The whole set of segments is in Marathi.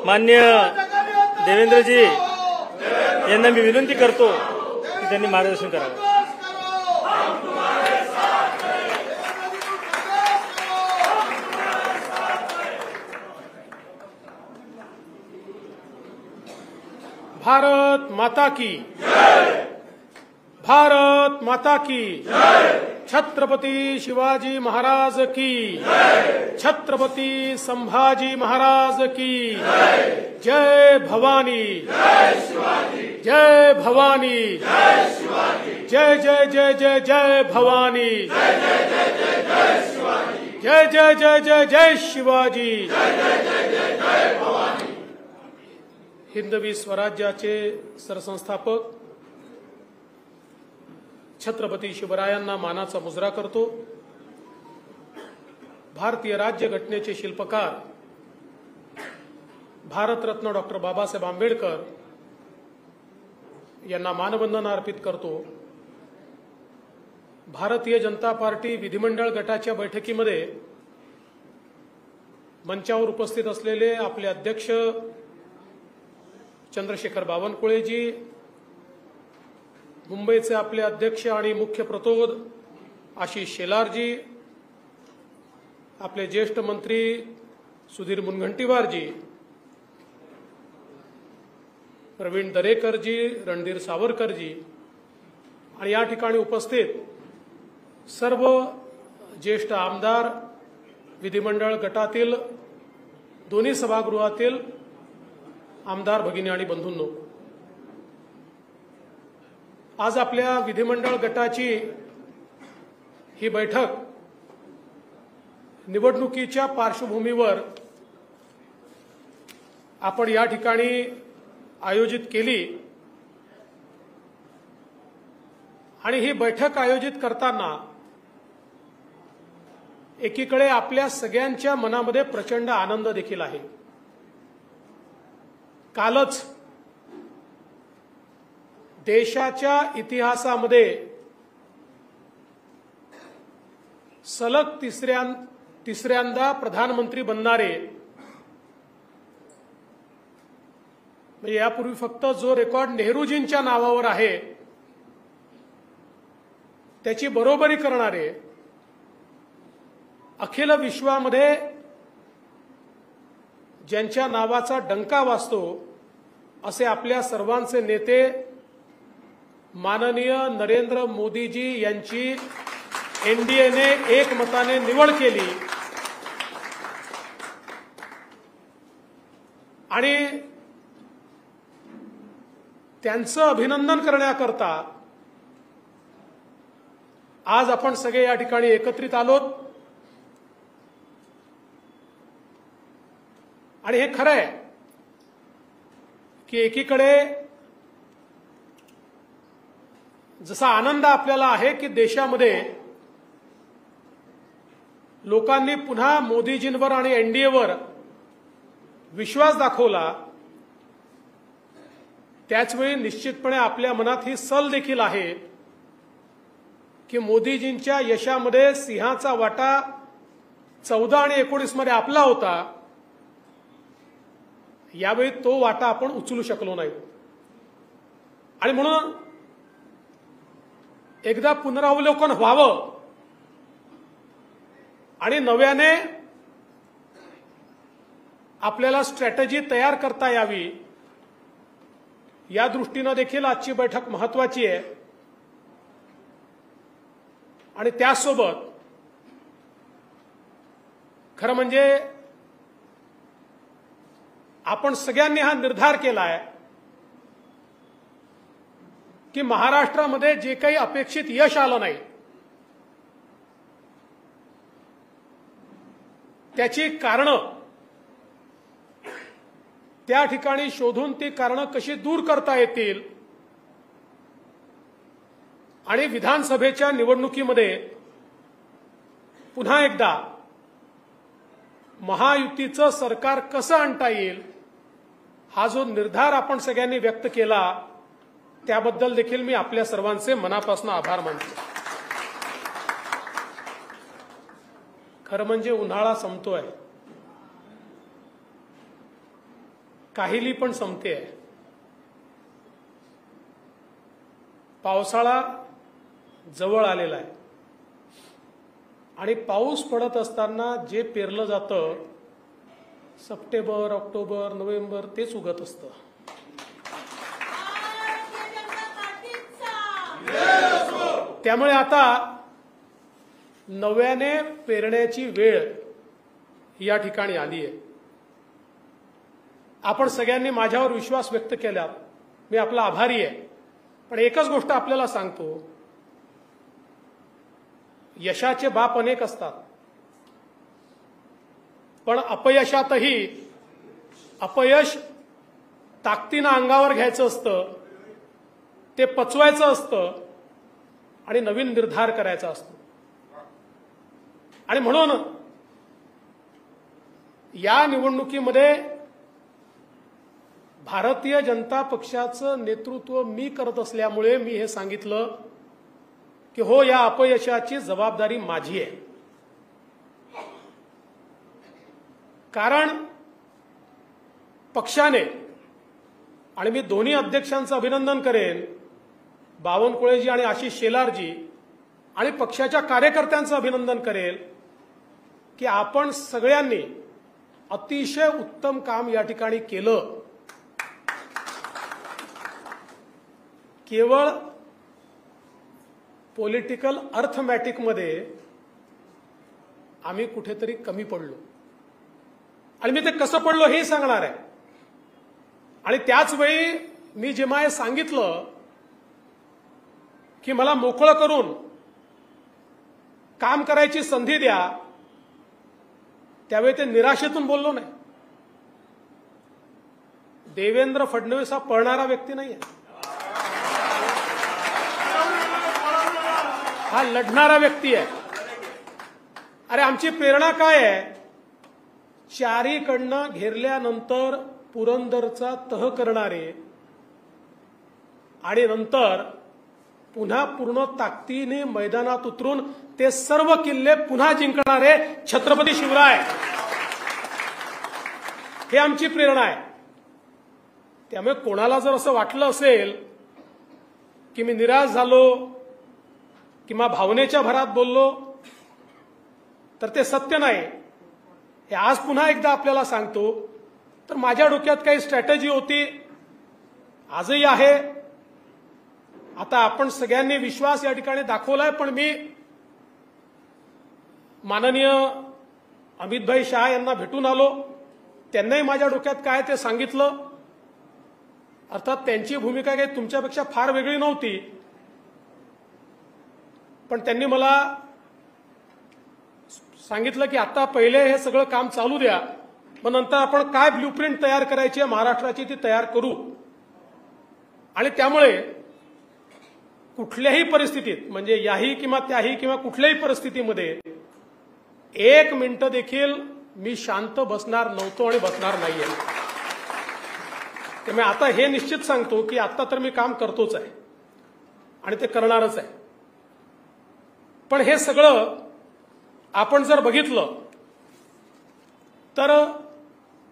मान्य देवेंद्रजी यांना मी विनंती करतो की त्यांनी मार्गदर्शन करावं. भारत माता की जय. भारत माता की जय. छत्रपती शिवाजी महाराज की जय. छत्रपती संभाजी महाराज की जय. जय भवानी. जय शिवाजी. जय भवानी. जय शिवाजी. जय जय जय जय जय भवानी. जय जय जय जय जय शिवाजी. जय जय जय जय जय शिवाजी. जय जय जय जय जय भवानी. हिंदवी स्वराज्याचे सरसंस्थापक छत्रपती शिवरायांना मानाचा मुजरा करतो. भारतीय राज्य घटनेचे शिल्पकार भारतरत्न डॉक्टर बाबासाहेब आंबेडकर यांना मानवंदना अर्पित करतो. भारतीय जनता पार्टी विधिमंडळ गटाच्या बैठकीमध्ये मंचावर उपस्थित असलेले आपले अध्यक्ष चंद्रशेखर बावनकुळेजी, मुंबईचे आपले अध्यक्ष आणि मुख्य प्रतोद आशिष शेलारजी, आपले ज्येष्ठ मंत्री सुधीर मुनगंटीवारजी, प्रवीण दरेकरजी, रणधीर सावरकरजी आणि या ठिकाणी उपस्थित सर्व ज्येष्ठ आमदार, विधिमंडळ गटातील दोन्ही सभागृहातील आमदार भगिनी आणि बंधूंनो, आज आपल्या विधिमंडळ गटाची ही बैठक निवडणुकीच्या पार्श्वभूमीवर आपण या ठिकाणी आयोजित केली आणि ही बैठक आयोजित करताना एकीकडे आपल्या सगळ्यांच्या मनामध्ये प्रचंड आनंद देखील आहे. कालच देशाच्या इतिहासामध्ये सलग तिसऱ्यांदा प्रधानमंत्री बनणारे, म्हणजे यापूर्वी फक्त जो रेकॉर्ड नेहरूजींच्या नावावर आहे त्याची बरोबरी करणारे, अखिल विश्वामध्ये ज्यांच्या नावाचा डंका वाजतो असे आपल्या सर्वांचे नेते माननीय नरेंद्र मोदीजी यांची एनडीएने एकमताने निवड केली आणि त्यांचं अभिनंदन करण्याकरता आज आपण सगळे या ठिकाणी एकत्रित आलोत. आणि हे खरं आहे की एकीकडे जसा आनंद आपल्याला आहे की देशामध्ये लोकांनी पुन्हा मोदीजींवर आणि एनडीएवर विश्वास दाखवला, त्याचवेळी निश्चितपणे आपल्या मनात ही सल देखील आहे की मोदीजींच्या यशामध्ये सिंहाचा वाटा 14 आणि 19 मध्ये आपला होता. यावेळी तो वाटा आपण उचलू शकलो नाही आणि म्हणून एकदा पुनरावलोकन व्हावं आणि नव्याने आपल्याला स्ट्रॅटेजी तयार करता यावी, या दृष्टीनं देखील आजची बैठक महत्वाची आहे. आणि त्यासोबत खरं म्हणजे आपण सगळ्यांनी हा निर्धार केलाय की महाराष्ट्रामध्ये जे काही अपेक्षित यश आलं नाही त्याची कारणं त्या ठिकाणी शोधून ती कारणं कशी दूर करता येतील आणि विधानसभेच्या निवडणुकीमध्ये पुन्हा एकदा महायुतीचं सरकार कसं आणता येईल हा जो निर्धार आपण सगळ्यांनी व्यक्त केला त्याबद्दल देखील मी आपल्या सर्वांचे मनापासून आभार मानतो. खरं म्हणजे उन्हाळा संपतोय काहिली पण संपते. पावसाळा जवळ आलेला आहे आणि पाऊस पडत असताना जे पेरलं जातं सप्टेंबर, ऑक्टोबर, नोव्हेंबर तेच उगत असतं. त्यामुळे आता नव्याने पेरण्याची वेळ या ठिकाणी आली आहे. आपण सगळ्यांनी माझ्यावर विश्वास व्यक्त केला, मी आपला आभारी आहे. पण एकच गोष्ट आपल्याला सांगतो, यशाचे बाप अनेक असतात, पण अपयशातही अपयश ताकदीनं अंगावर घ्यायचं असतं, ते पचवायचं असतं आणि नवीन निर्धार करायचा असतो. आणि म्हणून या निवडणुकीमध्ये भारतीय जनता पक्षाचं नेतृत्व मी करत असल्यामुळे मी हे सांगितलं की हो, या अपयशाची जबाबदारी माझी आहे. कारण पक्षाने, आणि मी दोन्ही अध्यक्षांचं अभिनंदन करेन, बावनकुळेजी आणि आशिष शेलारजी, आणि पक्षाच्या कार्यकर्त्यांचं अभिनंदन करेल की आपण सगळ्यांनी अतिशय उत्तम काम या ठिकाणी केलं. केवळ पॉलिटिकल अर्थमॅटिकमध्ये आम्ही कुठेतरी कमी पडलो, आणि मी ते कसं पडलो हे सांगणार आहे. आणि त्याच वेळी मी जेव्हा हे सांगितलं की मला मोकळं करून काम करायची संधी द्या, त्यावेळी ते निराशेतून बोललो नाही. देवेंद्र फडणवीस हा पळणारा व्यक्ती नाही आहे, हा लढणारा व्यक्ती आहे. अरे आमची प्रेरणा काय आहे? चारीकडनं घेरल्यानंतर पुरंदरचा तह करणारे आणि नंतर पुन्हा पूर्ण ताकदीने मैदानात उतरून ते सर्व किल्ले पुन्हा जिंकणारे छत्रपती शिवराय, हे आमची प्रेरणा आहे. त्यामुळे कोणाला जर असं वाटलं असेल की मी निराश झालो किंवा भावनेच्या भरात बोललो तर ते सत्य नाही. हे आज पुन्हा एकदा आपल्याला सांगतो. तर माझ्या डोक्यात काही स्ट्रॅटेजी होती, आजही आहे. आता आपण सगळ्यांनी विश्वास या ठिकाणी दाखवलाय, पण मी माननीय अमितभाई शाह यांना भेटून आलो, त्यांनाही माझ्या डोक्यात काय ते सांगितलं. अर्थात त्यांची भूमिका काही तुमच्यापेक्षा फार वेगळी नव्हती, पण त्यांनी मला सांगितलं की आता पहिले हे सगळं काम चालू द्या, मग नंतर आपण काय ब्ल्यूप्रिंट तयार करायची आहे महाराष्ट्राची ती तयार करू. आणि त्यामुळे कुठल्याही परिस्थितीत, म्हणजे याही किंवा त्याही किंवा कुठल्याही परिस्थितीमध्ये एक मिनिटं देखील मी शांत बसणार नव्हतो आणि बसणार नाहीये. त्यामुळे आता हे निश्चित सांगतो की आता तर मी काम करतोच आहे आणि ते करणारच आहे. पण हे सगळं आपण जर बघितलं तर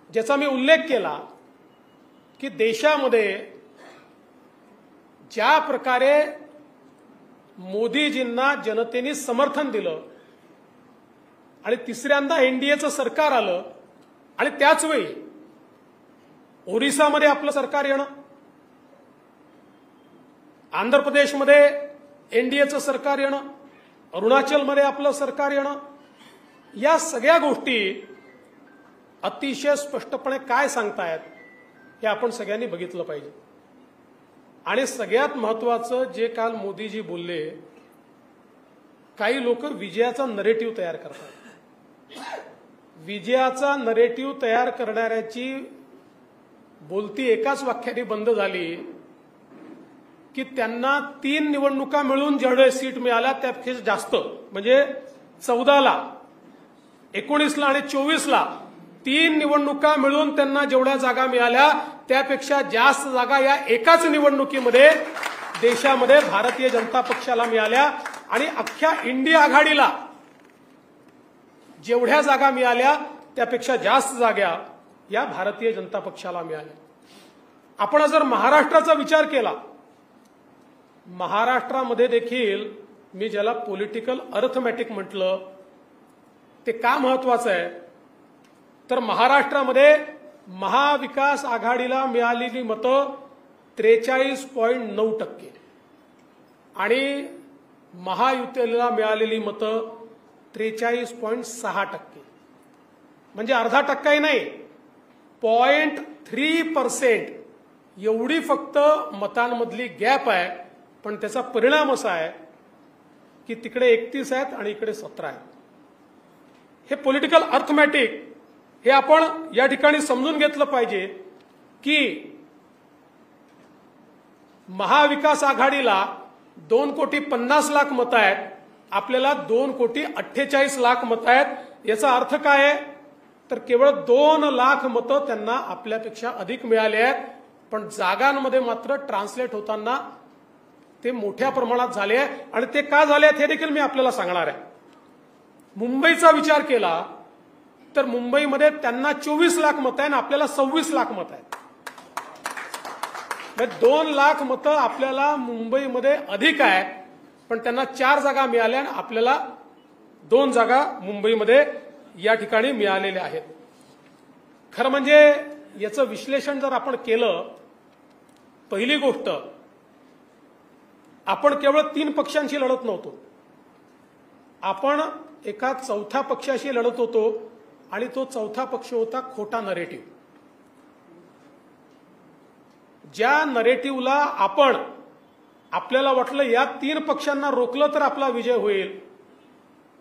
ज्याचा मी उल्लेख केला की देशामध्ये ज्या प्रकारे मोदीजींना जनतेने समर्थन दिलं आणि तिसऱ्यांदा एनडीएचं सरकार आलं, आणि त्याच वेळी ओरिसामध्ये आपलं सरकार येणं, आंध्र प्रदेशमध्ये एनडीएचं सरकार येणं, अरुणाचलमध्ये आपलं सरकार येणं, या सगळ्या गोष्टी अतिशय स्पष्टपणे काय सांगतायत हे आपण सगळ्यांनी बघितलं पाहिजे. आणि सगळ्यात महत्वाचं जे काल मोदीजी बोलले, काही लोक विजयाचा नरेटिव्ह तयार करतात. विजयाचा नरेटिव्ह तयार करणाऱ्याची बोलती एकाच वाक्याने बंद झाली की त्यांना 3 निवडणुका मिळून जेवढे सीट मिळाल्या त्यापेक्षा जास्त, म्हणजे 14ला, 19ला आणि 24ला 3 निवडणुका मिळून त्यांना जेवढ्या जागा मिळाल्या त्यापेक्षा जास्त जागा या एकाच निवडणुकीमध्ये देशामध्ये भारतीय जनता पक्षाला मिळाल्या. आणि अख्ख्या इंडिया आघाडीला जेवढ्या जागा मिळाल्या त्यापेक्षा जास्त जागा या भारतीय जनता पक्षाला मिळाल्या. आपण जर महाराष्ट्राचा विचार केला, महाराष्ट्रामध्ये देखील मी ज्याला पॉलिटिकल अर्थमॅटिक म्हटलं ते का महत्वाचं आहे, तर महाराष्ट्रामध्ये महाविकास आघाडीला मिळालेली मतं 43.9% आणि महायुतीला मिळालेली मतं 43.6%. म्हणजे अर्धा टक्काही नाही, 0.3% एवढी फक्त मतांमधली गॅप आहे. पण त्याचा परिणाम असा आहे की तिकडे 31 आहेत आणि इकडे 17 आहेत. हे पॉलिटिकल अर्थमॅटिक हे आपण या ठिकाणी समजून घेतलं पाहिजे की महाविकास आघाडीला 2,50,00,000 मतं आहेत, आपल्याला 2,48,00,000 मतं आहेत. याचा अर्थ काय आहे, तर केवळ 2 लाख मतं त्यांना आपल्यापेक्षा अधिक मिळाले आहेत. पण जागांमध्ये मात्र ट्रान्सलेट होताना ते मोठ्या प्रमाणात झाले आहे. आणि ते का झाले आहेत हे देखील मी आपल्याला सांगणार आहे. मुंबईचा विचार केला तर मुंबईमध्ये त्यांना 24 लाख मतं आहे आणि आपल्याला 26 लाख मतं आहेत. 2 लाख मतं आपल्याला मुंबईमध्ये अधिक आहे, पण त्यांना 4 जागा मिळाल्या आणि आपल्याला 2 जागा मुंबईमध्ये या ठिकाणी मिळालेल्या आहेत. खरं म्हणजे याचं विश्लेषण जर आपण केलं, पहिली गोष्ट, आपण केवळ 3 पक्षांशी लढत नव्हतो, आपण एका चौथ्या पक्षाशी लढत होतो आणि तो चौथा पक्ष होता खोटा नरेटिव्ह. ज्या नरेटिव्हला आपल्याला वाटलं या 3 पक्षांना रोखलं तर आपला विजय होईल,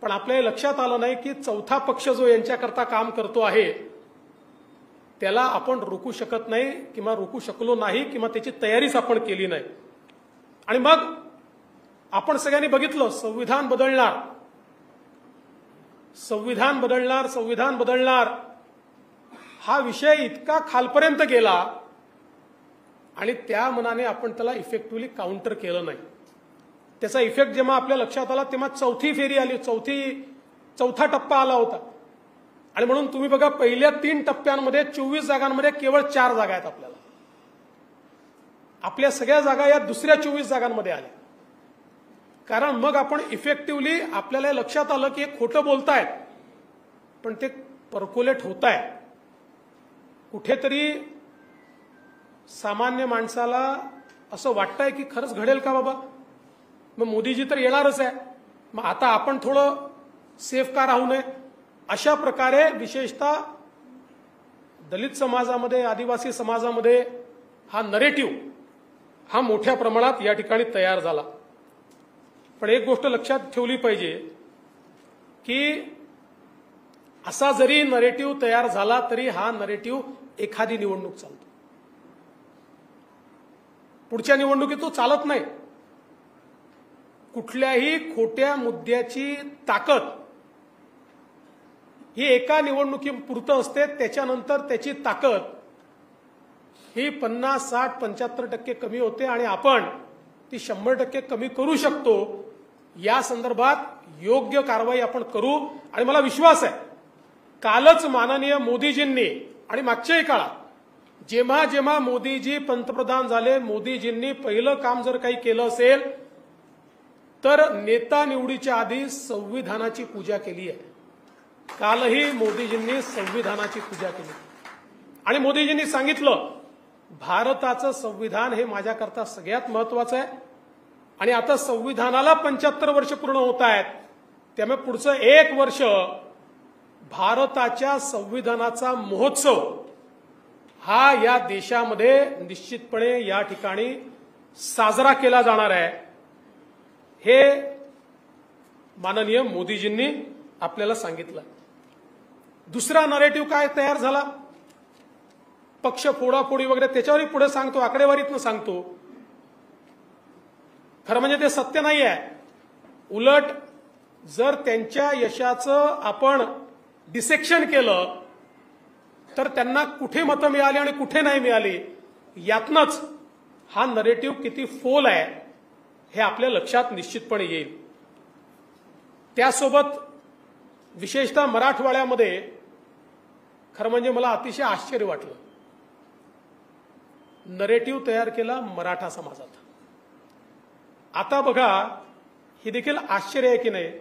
पण आपल्या लक्षात आलं नाही की चौथा पक्ष जो यांच्याकरता काम करतो आहे त्याला आपण रोखू शकत नाही किंवा रोखू शकलो नाही किंवा त्याची तयारीच आपण केली नाही. आणि मग आपण सगळ्यांनी बघितलं संविधान बदलणार, संविधान बदलणार, संविधान बदलणार हा विषय इतका खालपर्यंत गेला आणि त्या मनाने आपण त्याला इफेक्टिव्हली काउंटर केलं नाही. त्याचा इफेक्ट जेव्हा आपल्या लक्षात आला तेव्हा चौथी फेरी आली, चौथा टप्पा आला होता. आणि म्हणून तुम्ही बघा पहिल्या 3 टप्प्यांमध्ये 24 जागांमध्ये केवळ 4 जागा आहेत आपल्याला. आपल्या सगळ्या जागा या दुसऱ्या 24 जागांमध्ये आल्या. कारण मग आपण इफेक्टिव्हली आपल्याला लक्षात आलं की हे खोटं बोलतायत पण ते पर्क्युलेट होत आहे. कुठेतरी सामान्य माणसाला असं वाटतंय की खरंच घडेल का बाबा, मग मोदीजी तर येणारच आहे, मग आता आपण थोडं सेफ का राहू नये. अशा प्रकारे विशेषतः दलित समाजामध्ये, आदिवासी समाजामध्ये हा नरेटिव्ह हा मोठ्या प्रमाणात या ठिकाणी तयार झाला. पण एक गोष्ट लक्षात ठेवली पाहिजे की असा जरी नरेटिव्ह तयार झाला तरी हा नरेटिव्ह एखादी निवडणूक चालतो, पुढच्या निवडणुकीत तो चालत नाही. कुठल्याही खोट्या मुद्द्याची ताकद ही एका निवडणुकीपुरतं असते, त्याच्यानंतर त्याची ताकद ही 50, 60, 75% कमी होते आणि आपण ती 100% कमी करू शकतो. या संदर्भात योग्य कारवाई आपण करू. आणि मला विश्वास आहे कालच माननीय मोदीजींनी आणि मागच्याही काळात जेव्हा जेव्हा मोदीजी पंतप्रधान झाले, मोदीजींनी पहिलं काम जर काही केलं असेल तर नेता निवडीच्या आधी संविधानाची पूजा केली आहे. कालही मोदीजींनी संविधानाची पूजा केली आणि मोदीजींनी सांगितलं भारताचं संविधान हे माझ्याकरता सगळ्यात महत्वाचं आहे. आणि आता संविधानाला 75 वर्ष पूर्ण होत आहेत, त्यामुळे पुढचं 1 वर्ष भारताच्या संविधानाचा महोत्सव हा या देशामध्ये निश्चितपणे या ठिकाणी साजरा केला जाणार आहे. हे माननीय मोदीजींनी आपल्याला सांगितलं. दुसरा नरेटिव्ह काय तयार झाला, पक्ष फोडाफोडी वगैरे, त्याच्यावरही पुढे सांगतो, आकडेवारीतनं सांगतो. खरं म्हणजे ते सत्य नाही आहे. उलट जर त्यांच्या यशाचं आपण डिसेक्शन केलं तर त्यांना कुठे मतं मिळाली आणि कुठे नाही मिळाली यातनंच हा नरेटिव्ह किती फोल आहे हे आपल्या लक्षात निश्चितपणे येईल. त्यासोबत विशेषतः मराठवाड्यामध्ये खरं म्हणजे मला अतिशय आश्चर्य वाटलं. नरेटिव्ह तयार केला मराठा समाजात. आता बघा, हे देखील आश्चर्य आहे की नाही,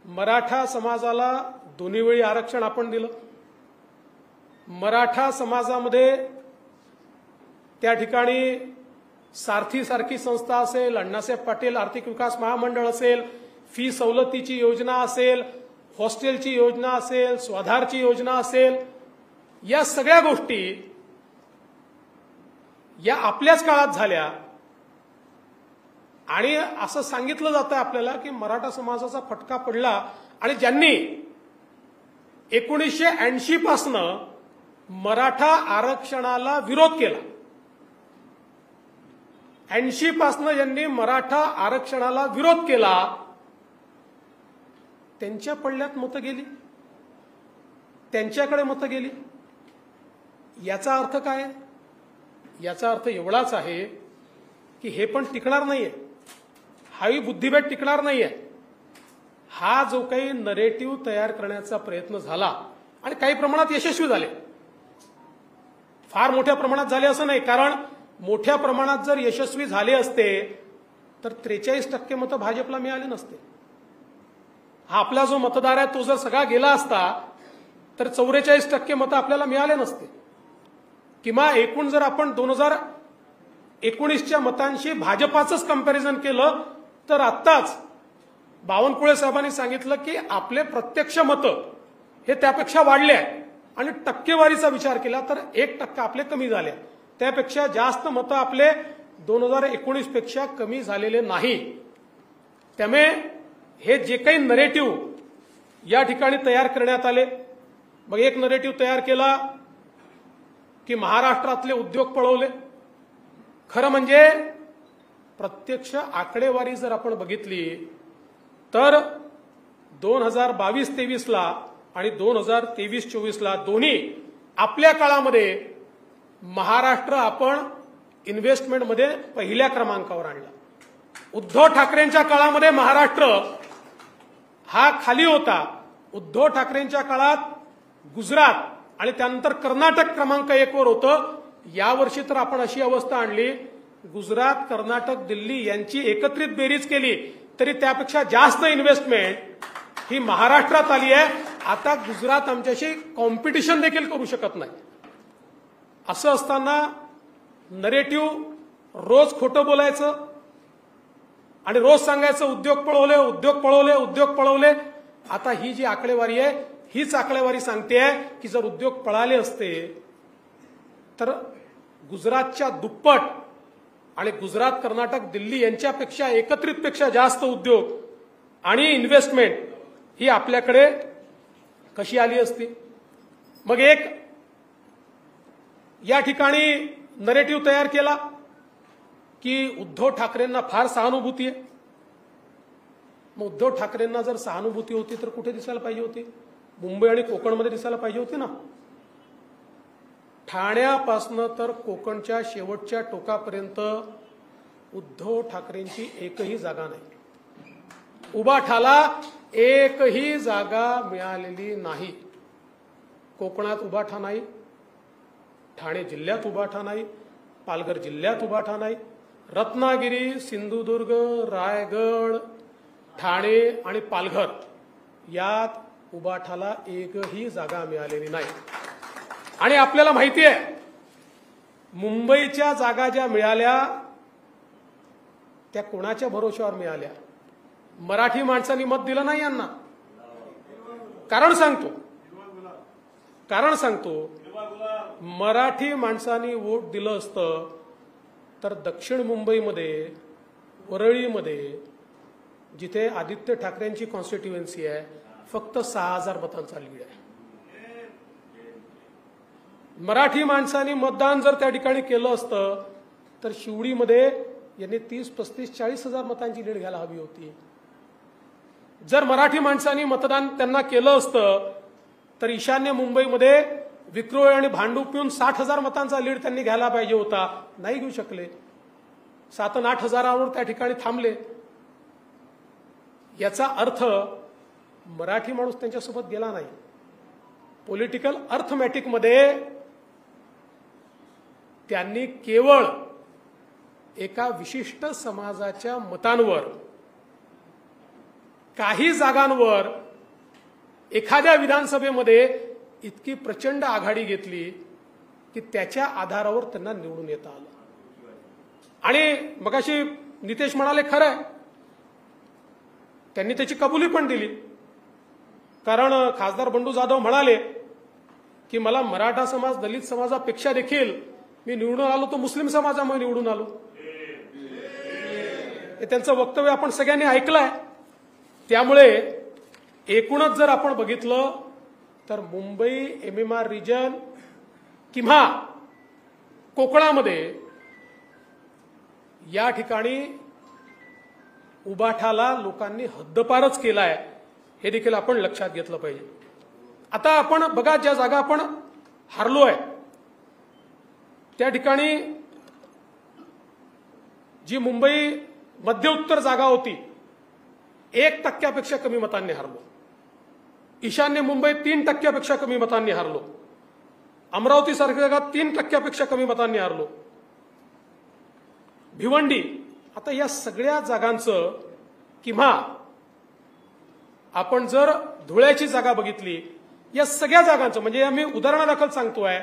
मराठा समाजाला दोन्ही वेळी आरक्षण आपण दिलं. मराठा समाजामध्ये त्या ठिकाणी सारथी संस्था असेल, अण्णासाहेब पाटील आर्थिक विकास महामंडळ असेल, फी सवलतीची योजना असेल, हॉस्टेलची योजना असेल, स्वाधारची योजना असेल, या सगळ्या गोष्टी या आपल्याच काळात झाल्या. आणि असं सांगितलं जातं आपल्याला की मराठा समाजाचा फटका पडला. आणि ज्यांनी 1980 पासनं मराठा आरक्षणाला विरोध केला, 80 पासनं ज्यांनी मराठा आरक्षणाला विरोध केला, त्यांच्या पडल्यात मतं गेली, त्यांच्याकडे मतं गेली. याचा अर्थ काय आहे? याचा अर्थ एवढाच आहे की हे पण टिकणार नाहीये, हाही बुद्धिबळ टिकणार नाहीये. हा जो काही नरेटिव्ह तयार करण्याचा प्रयत्न झाला आणि काही प्रमाणात यशस्वी झाले, फार मोठ्या प्रमाणात झाले असं नाही, कारण मोठ्या प्रमाणात जर यशस्वी झाले असते तर 43% मतं भाजपला मिळाले नसते. हा आपला जो मतदार आहे तो जर सगळा गेला असता तर 44% मतं आपल्याला मिळाले नसते. किंवा एकूण जर आपण 2019च्या मतांशी भाजपाचंच कंपॅरिझन केलं तर आत्ताच बावनकुळे साहेबांनी सांगितलं की आपले प्रत्यक्ष मतं हे त्यापेक्षा वाढले आहे. आणि टक्केवारीचा विचार केला तर 1% आपले कमी झाले, त्यापेक्षा जास्त मतं आपले 2019 पेक्षा कमी झालेले नाही. त्यामुळे हे जे काही नरेटिव्ह या ठिकाणी तयार करण्यात आले, मग एक नरेटिव्ह तयार केला की महाराष्ट्रातले उद्योग पळवले. खरं म्हणजे प्रत्यक्ष आकडेवारी जर आपण बघितली तर 2022-23ला आणि 2023-24ला दोन्ही आपल्या काळामध्ये महाराष्ट्र आपण इन्व्हेस्टमेंटमध्ये पहिल्या क्रमांकावर आणला. उद्धव ठाकरेंच्या काळामध्ये महाराष्ट्र हा खाली होता. उद्धव ठाकरेंच्या काळात गुजरात आणि त्यानंतर कर्नाटक क्रमांक 1 वर होतं. यावर्षी तर आपण अशी अवस्था आणली, गुजरात, कर्नाटक, दिल्ली यांची एकत्रित बेरीज केली तरी त्यापेक्षा जास्त इन्व्हेस्टमेंट ही महाराष्ट्रात आली आहे. आता गुजरात आमच्याशी कॉम्पिटिशन देखील करू शकत नाही. असं असताना नरेटिव्ह रोज खोटं बोलायचं आणि रोज सांगायचं उद्योग पळवले, उद्योग पळवले, उद्योग पळवले. आता ही जी आकडेवारी आहे हीच आकडेवारी सांगते की जर उद्योग पळाले असते तर गुजरातच्या दुप्पट आणि गुजरात, कर्नाटक, दिल्ली यांच्यापेक्षा एकत्रितपेक्षा जास्त उद्योग आणि इन्व्हेस्टमेंट ही आपल्याकडे कशी आली असती. मग एक या ठिकाणी नरेटिव्ह तयार केला की उद्धव ठाकरेंना फार सहानुभूती आहे. मग उद्धव ठाकरेंना जर सहानुभूती होती तर कुठे दिसायला पाहिजे होती? मुंबई आणि कोकणमध्ये दिसायला पाहिजे होती ना. ठाण्यापासनं तर कोकणच्या शेवटच्या टोकापर्यंत उद्धव ठाकरेंची एकही जागा नाही. उबाठाला एकही जागा मिळालेली नाही. कोकणात उबाठा नाही, ठाणे जिल्ह्यात उबाठा नाही, पालघर जिल्ह्यात उबाठा नाही, रत्नागिरी, सिंधुदुर्ग, रायगड, ठाणे आणि पालघर यात उबाठाला एकही जागा मिळालेली नाही. आणि आपल्याला माहिती आहे मुंबईच्या जागा ज्या मिळाल्या त्या कोणाच्या भरोश्यावर मिळाल्या? मराठी माणसांनी मत दिलं नाही यांना. कारण सांगतो मराठी माणसांनी वोट दिलं असतं तर दक्षिण मुंबईमध्ये, वरळीमध्ये, जिथे आदित्य ठाकरेंची कॉन्स्टिट्युएन्सी आहे, फक्त 6000 मतांचा लीड आहे. मराठी माणसांनी मतदान जर त्या ठिकाणी केलं असतं तर शिवडीमध्ये यांनी 30, 35, 40,000 मतांची लीड घ्यायला हवी होती. जर मराठी माणसांनी मतदान त्यांना केलं असतं तर ईशान्य मुंबईमध्ये विक्रोळी आणि भांडूप पिऊन 60,000 मतांचा लीड त्यांनी घ्यायला पाहिजे होता. नाही घेऊ शकले. 7 आणि 8 हजारावर त्या ठिकाणी थांबले. याचा अर्थ मराठी माणूस त्यांच्यासोबत गेला नाही. पॉलिटिकल अर्थमॅटिकमध्ये त्यांनी केवळ एका विशिष्ट समाजाच्या मतांवर, काही जागांवर एखाद्या विधानसभेमध्ये इतकी प्रचंड आघाडी घेतली की त्याच्या आधारावर त्यांना निवडून येता आलं. आणि मगाशी नितेश म्हणाले खरं आहे, त्यांनी त्याची कबुली पण दिली. कारण खासदार बंडू जाधव म्हणाले की मला मराठा समाज, दलित समाजापेक्षा देखील मी निवडून आलो तो मुस्लिम समाजामुळे निवडून आलो. हे त्यांचं वक्तव्य आपण सगळ्यांनी ऐकलंय. त्यामुळे एकूणच जर आपण बघितलं तर मुंबई MMR रिजन किंवा कोकणामध्ये या ठिकाणी उबाठाला लोकांनी हद्दपारच केलाय, हे देखील आपण लक्षात घेतलं पाहिजे. आता आपण बघा, ज्या जागा आपण हारलोय त्या ठिकाणी जी मुंबई मध्य उत्तर जागा होती 1% कमी मतांनी हारलो. ईशान्य मुंबई 3% कमी मतांनी हारलो. अमरावती सारख्या जागा 3% कमी मतांनी हारलो. भिवंडी, आता या सगळ्या जागांचं, किंवा आपण जर धुळ्याची जागा बघितली, या सगळ्या जागांचं, म्हणजे आम्ही उदाहरणादाखल सांगतोय,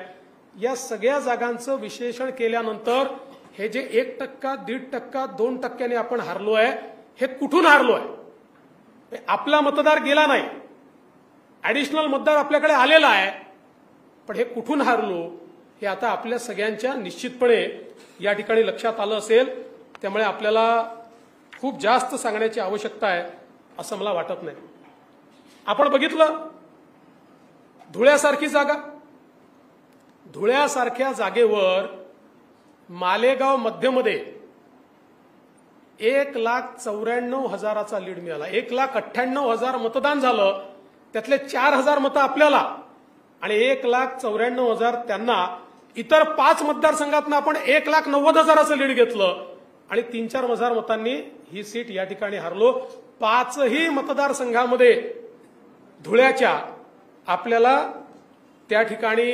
या सगळ्या जागांचं विश्लेषण केल्यानंतर हे जे 1%, 1.5%, 2% आपण हारलोय, हे कुठून हारलोय? आपला मतदार गेला नाही, ऍडिशनल मतदार आपल्याकडे आलेला आहे, पण हे कुठून हारलो हे आता आपल्या सगळ्यांच्या निश्चितपणे या ठिकाणी लक्षात आलं असेल. त्यामुळे आपल्याला खूप जास्त सांगण्याची आवश्यकता आहे असं मला वाटत नाही. आपण बघितलं धुळ्यासारखी जागा, धुळ्यासारख्या जागेवर मालेगाव मध्यमध्ये 1,94,000 लीड मिळाला. 1,98,000 मतदान झालं, त्यातले 4,000 मतं आपल्याला आणि 1,94,000 त्यांना. इतर 5 मतदारसंघातनं आपण 1,90,000 लीड घेतलं आणि 3-4,000 मतांनी ही सीट या ठिकाणी हारलो. 5ही मतदारसंघामध्ये धुळ्याच्या आपल्याला त्या ठिकाणी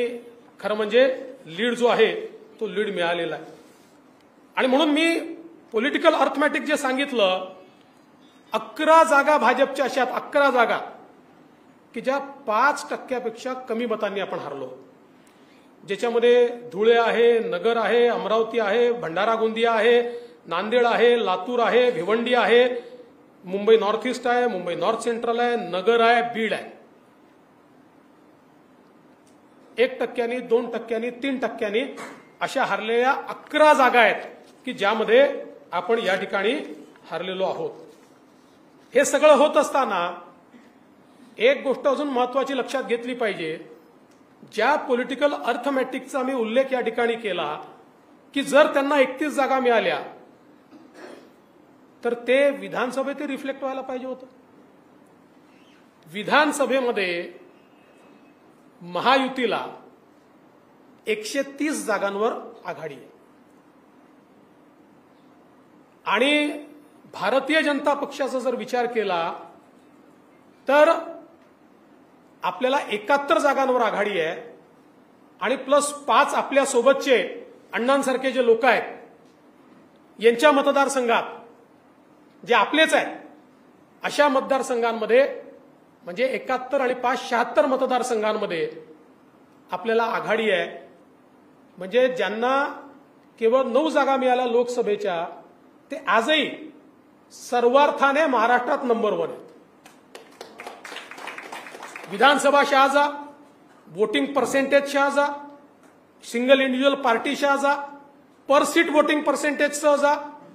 खरं म्हणजे लीड जो आहे तो लीड मिळालेला आहे. आणि म्हणून मी पॉलिटिकल अर्थमॅटिक जे सांगितलं, 11 जागा भाजपच्या अशा 11 जागा की ज्या 5% कमी मतांनी आपण हारलो, ज्याच्यामध्ये धुळे आहे, नगर आहे, अमरावती आहे, भंडारा गोंदिया आहे, नांदेड आहे, लातूर आहे, भिवंडी आहे, मुंबई नॉर्थ ईस्ट आहे, मुंबई नॉर्थ सेंट्रल आहे, नगर आहे, बीड आहे. 1%, 2%, 3% अशा हारलेल्या 11 जागा आहेत की ज्यामध्ये आपण या ठिकाणी हारलेलो आहोत. हे सगळं होत असताना एक गोष्ट अजून महत्वाची लक्षात घेतली पाहिजे. ज्या पॉलिटिकल अर्थमॅटिकचा मी उल्लेख या ठिकाणी केला की जर त्यांना 31 जागा मिळाल्या तर ते विधानसभेत रिफ्लेक्ट व्हायला पाहिजे होतं. विधानसभेमध्ये महायुतीला 130 जागांवर आघाडी आहे आणि भारतीय जनता पक्षाचा जर विचार केला तर आपल्याला 71 जागांवर आघाडी आहे आणि प्लस 5 आपल्या सोबतचे अण्णांसारखे जे लोक आहेत यांच्या मतदारसंघात जे आपलेच आहेत अशा मतदारसंघांमध्ये म्हणजे 71 आणि 5 76 मतदारसंघांमध्ये आपल्याला आघाडी आहे. म्हणजे ज्यांना केवळ 9 जागा मिळाल्या लोकसभेच्या ते आजही सर्वार्थाने महाराष्ट्रात नंबर 1 आहेत. विधानसभा शहाजा, वोटिंग पर्सेंटेज शहाजा, सिंगल इंडिव्हिज्युअल पार्टी शहाजा, पर सीट वोटिंग पर्सेंटेज सहजा,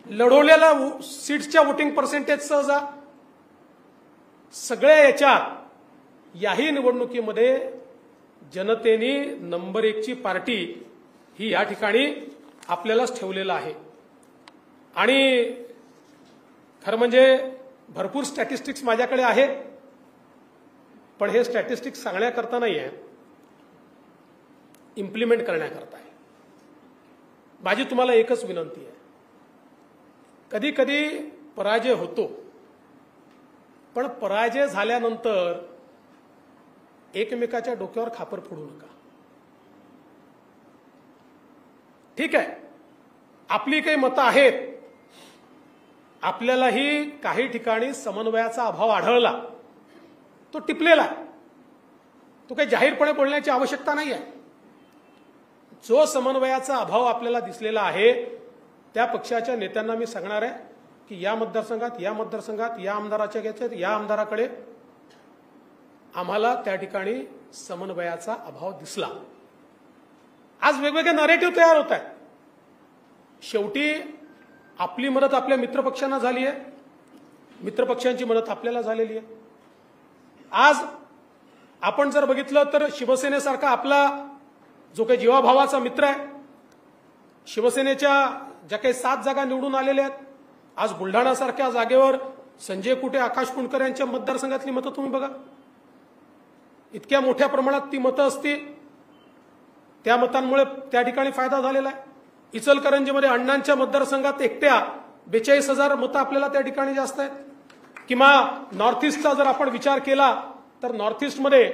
लढवलेल्या सीट्सच्या वोटिंग पर्सेंटेज सहजा, सगळ्या याच्यात याही निवडणुकीमध्ये जनतेने नंबर 1ची पार्टी ही या ठिकाणी आपल्यालाच ठेवलेलं आहे. आणि खरं म्हणजे भरपूर स्टॅटिस्टिक्स माझ्याकडे आहेत, पण हे स्टॅटिस्टिक्स सांगण्याकरता नाही आहे, इम्प्लिमेंट करण्याकरता आहे. माझी तुम्हाला एकच विनंती आहे, कधी कधी पराजय होतो, पण पराजय झाल्यानंतर एकमेकाच्या डोक्यावर खापर फोडू नका. ठीक आहे, आपली काही मतं आहेत. आपल्यालाही काही ठिकाणी समन्वयाचा अभाव आढळला, तो टिपलेला आहे. तो काही जाहीरपणे बोलण्याची आवश्यकता नाही आहे. जो समन्वयाचा अभाव आपल्याला दिसलेला आहे त्या पक्षाच्या नेत्यांना मी सांगणार आहे की या मतदारसंघात या आमदाराच्या घेतल्यात या आमदाराकडे आम्हाला त्या ठिकाणी समन्वयाचा अभाव दिसला. आज वेगवेगळे नरेटिव्ह तयार होत आहेत. शेवटी आपली मदत आपल्या मित्रपक्षांना झाली आहे, मित्रपक्षांची मदत आपल्याला झालेली आहे. आज आपण जर बघितलं तर शिवसेनेसारखा आपला जो काही जीवाभावाचा मित्र आहे, शिवसेनेच्या ज्या काही 7 जागा निवडून आलेल्या आहेत, आज बुलढाणासारख्या जागेवर संजय कुटे, आकाश कुंडकर यांच्या मतदारसंघातली मतं तुम्ही बघा. इतक्या मोठ्या प्रमाणात ती मतं असती, त्या मतांमुळे त्या ठिकाणी फायदा झालेला आहे. इचलकरंजीमध्ये अण्णांच्या मतदारसंघात एकट्या 42,000 मतं आपल्याला त्या ठिकाणी जास्त आहेत. किंवा नॉर्थ ईस्टचा जर आपण विचार केला तर नॉर्थ ईस्टमध्ये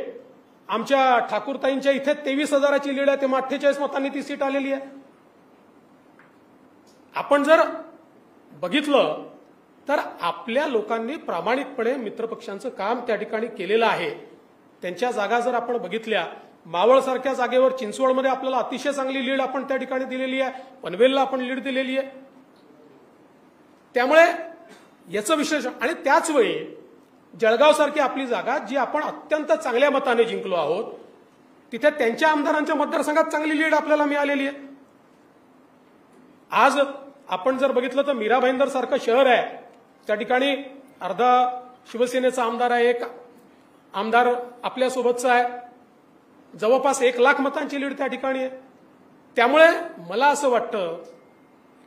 आमच्या ठाकूरताईंच्या इथे 23,000ची लीड आहे, तेव्हा 48 मतांनी ती सीट आलेली आहे. आपण जर बघितलं तर आपल्या लोकांनी प्रामाणिकपणे मित्रपक्षांचं काम त्या ठिकाणी केलेलं आहे. त्यांच्या जागा जर आपण बघितल्या, मावळसारख्या जागेवर चिंचवडमध्ये आपल्याला अतिशय चांगली लीड आपण त्या ठिकाणी दिलेली आहे, पनवेलला आपण लीड दिलेली आहे. त्यामुळे याचं विश्लेषण, आणि त्याच वेळी जळगावसारखी आपली जागा जी आपण अत्यंत चांगल्या मताने जिंकलो आहोत, तिथे त्यांच्या आमदारांच्या मतदारसंघात चांगली लीड आपल्याला मिळालेली आहे. आज आपण जर बघितलं तर मीरा भाईंदर सारखं शहर आहे, त्या ठिकाणी अर्धा शिवसेनेचा आमदार आहे, एक आमदार आपल्यासोबतचा आहे, जवळपास 1 लाख मतांची लीड त्या ठिकाणी आहे. त्यामुळे मला असं वाटतं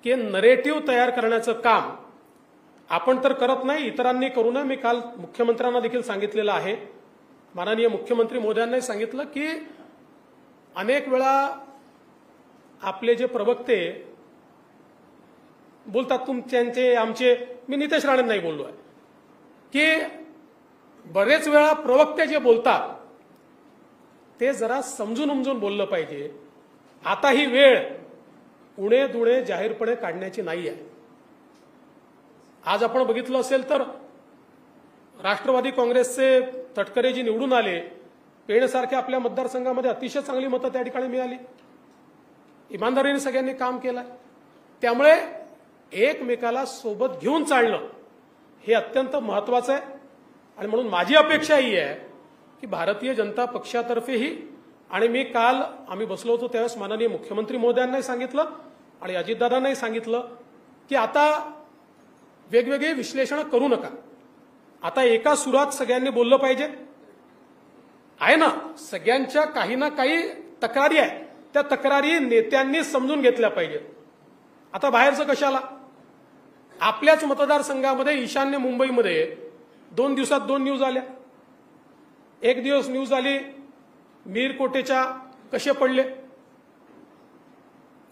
की नरेटिव्ह तयार करण्याचं काम आपण तर करत नाही, इतरांनी करू नये. मी काल मुख्यमंत्र्यांना देखील सांगितलेलं आहे, माननीय मुख्यमंत्री महोदयांनाही सांगितलं की अनेक वेळा आपले जे प्रवक्ते बोलतात, तुमचे आमचे, मी नितेश राणेंनाही बोललो आहे की बरेच वेळा प्रवक्ते जे बोलतात ते जरा समजून उमजून बोललं पाहिजे. आता ही वेळ उणे दुणे जाहीरपणे काढण्याची नाही आहे. आज आपण बघितलं असेल तर राष्ट्रवादी काँग्रेसचे तटकरे जी निवडून आले, पेणसारख्या आपल्या मतदारसंघामध्ये अतिशय चांगली मतं त्या ठिकाणी मिळाली. इमानदारीने सगळ्यांनी काम केलं. त्यामुळे एकमेकाला सोबत घेऊन चालणं हे अत्यंत महत्वाचं आहे. आणि म्हणून माझी अपेक्षा ही आहे की भारतीय जनता पक्षातर्फेही, आणि मी काल आम्ही बसलो होतो त्यावेळेस माननीय मुख्यमंत्री महोदयांनाही सांगितलं आणि अजितदादांनाही सांगितलं की आता वेगवेगळे विश्लेषण करू नका. आता एका सुरात सगळ्यांनी बोललं पाहिजे. आहे ना, सगळ्यांच्या काही ना काही तक्रारी आहे, त्या तक्रारी नेत्यांनी समजून घेतल्या पाहिजेत. आता बाहेरचं कशाला, आपल्याच मतदारसंघामध्ये ईशान्य मुंबईमध्ये 2 दिवसात 2 न्यूज आल्या. एक दिवस न्यूज आली मीरकोटेच्या कसे पडले,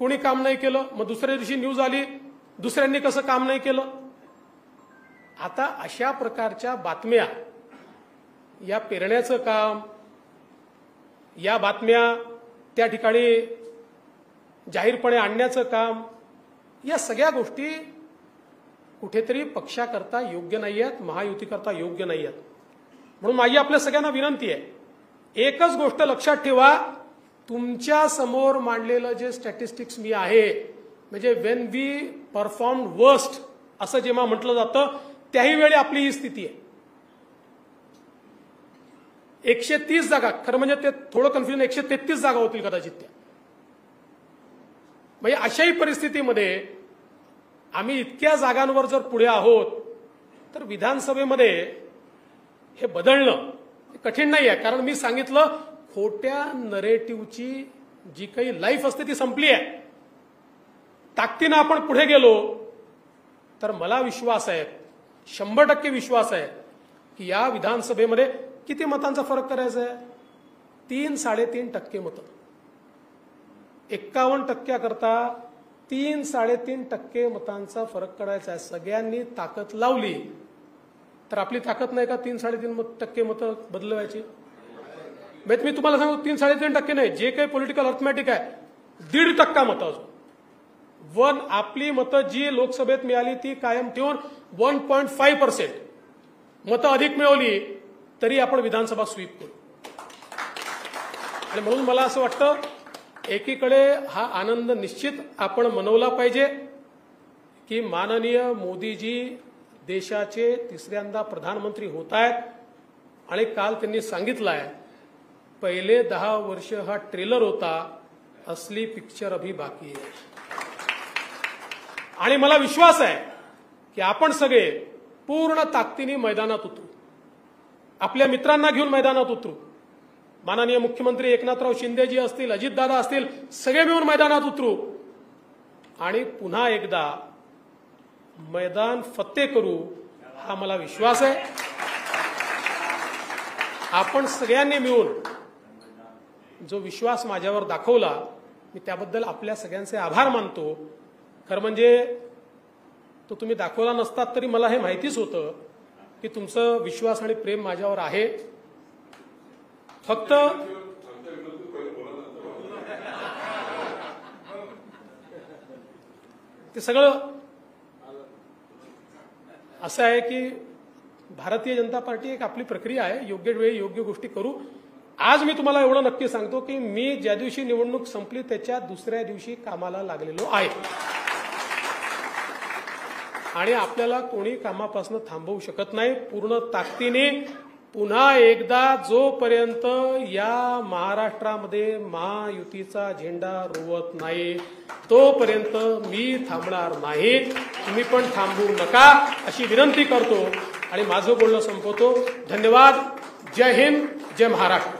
कोणी काम नाही केलं. मग दुसऱ्या दिवशी न्यूज आली दुसऱ्यांनी कसं काम नाही केलं. आता अशा प्रकारच्या बातम्या, या पेरण्याचं काम, या बातम्या त्या ठिकाणी जाहीरपणे आणण्याचं काम, या सगळ्या गोष्टी कुठेतरी पक्षाकरता योग्य नाही आहेत, महायुतीकरता योग्य नाही आहेत. म्हणून माझी आपल्या सगळ्यांना विनंती आहे, एकच गोष्ट लक्षात ठेवा, तुमच्या समोर मांडलेलं जे स्टॅटिस्टिक्स मी आहे, म्हणजे वेन वी परफॉर्म वर्स्ट असं जेव्हा म्हटलं जातं त्याही वेळी आपली ही स्थिती आहे. 130 जागा, खरं म्हणजे ते थोडं कन्फ्युजन, 133 जागा होतील कदाचित त्या. म्हणजे अशाही परिस्थितीमध्ये आम्ही इतक्या जागांवर जर पुढे आहोत तर विधानसभेमध्ये हे बदलणं कठीण नाही आहे. कारण मी सांगितलं, खोट्या नरेटिव्हची जी काही लाईफ असते ती संपली आहे. ताकदीनं आपण पुढे गेलो तर मला विश्वास आहे, 100% विश्वास आहे की या विधानसभेमध्ये किती मतांचा फरक करायचा आहे, 3-3.5% मतं. 51% करता 3-3.5% मतांचा फरक करायचा आहे. सगळ्यांनी ताकद लावली तर आपली ताकद नाही का 3-3.5% मतं बदलवायची. मी तुम्हाला सांगू 3-3.5% नाही, जे काही पॉलिटिकल अर्थमॅटिक आहे 1.5% मतं अजून आपली मतं जी लोकसभेत मिळाली ती कायम ठेवून 1.5% मतं अधिक मिळवली तरी आपण विधानसभा स्वीप करू. आणि म्हणून मला असं वाटतं एकीकडे हा आनंद निश्चित आपण मनवला पाहिजे की माननीय मोदीजी देशाचे तिसऱ्यांदा प्रधानमंत्री होत आहेत आणि काल त्यांनी सांगितलं आहे पहिले 10 वर्ष हा ट्रेलर होता, असली पिक्चर अभी बाकी आहे. आणि मला विश्वास आहे की आपण सगळे पूर्ण ताकदीने मैदानात उतरू, आपल्या मित्रांना घेऊन मैदानात उतरू. माननीय मुख्यमंत्री एकनाथराव शिंदेजी असतील, अजितदादा असतील, सगळे मिळून मैदानात उतरू आणि पुन्हा एकदा मैदान फत्ते करू, हा मला विश्वास आहे. आपण सगळ्यांनी मिळून जो विश्वास माझ्यावर दाखवला मी त्याबद्दल आपल्या सगळ्यांचे आभार मानतो. खरं म्हणजे तो तुम्ही दाखवला नसतात तरी मला हे माहितीच होतं की तुमचं विश्वास आणि प्रेम माझ्यावर आहे. फक्त ते सगळं असं आहे की भारतीय जनता पार्टी एक आपली प्रक्रिया आहे, योग्य वेळी योग्य गोष्टी करू. आज मी तुम्हाला एवढं नक्की सांगतो की मी ज्या दिवशी निवडणूक संपली त्याच्या दुसऱ्या दिवशी कामाला लागलेलो आहे आणि आपल्याला कोणी कामापासून थांबवू शकत नाही. पूर्ण ताकदीने पुन्हा एकदा जोपर्यंत या महाराष्ट्रामध्ये महायुतीचा झेंडा रोवत नाही तोपर्यंत मी थांबणार नाही. तुम्ही पण थांबू नका अशी विनंती करतो आणि माझं बोलणं संपवतो. धन्यवाद. जय हिंद, जय महाराष्ट्र.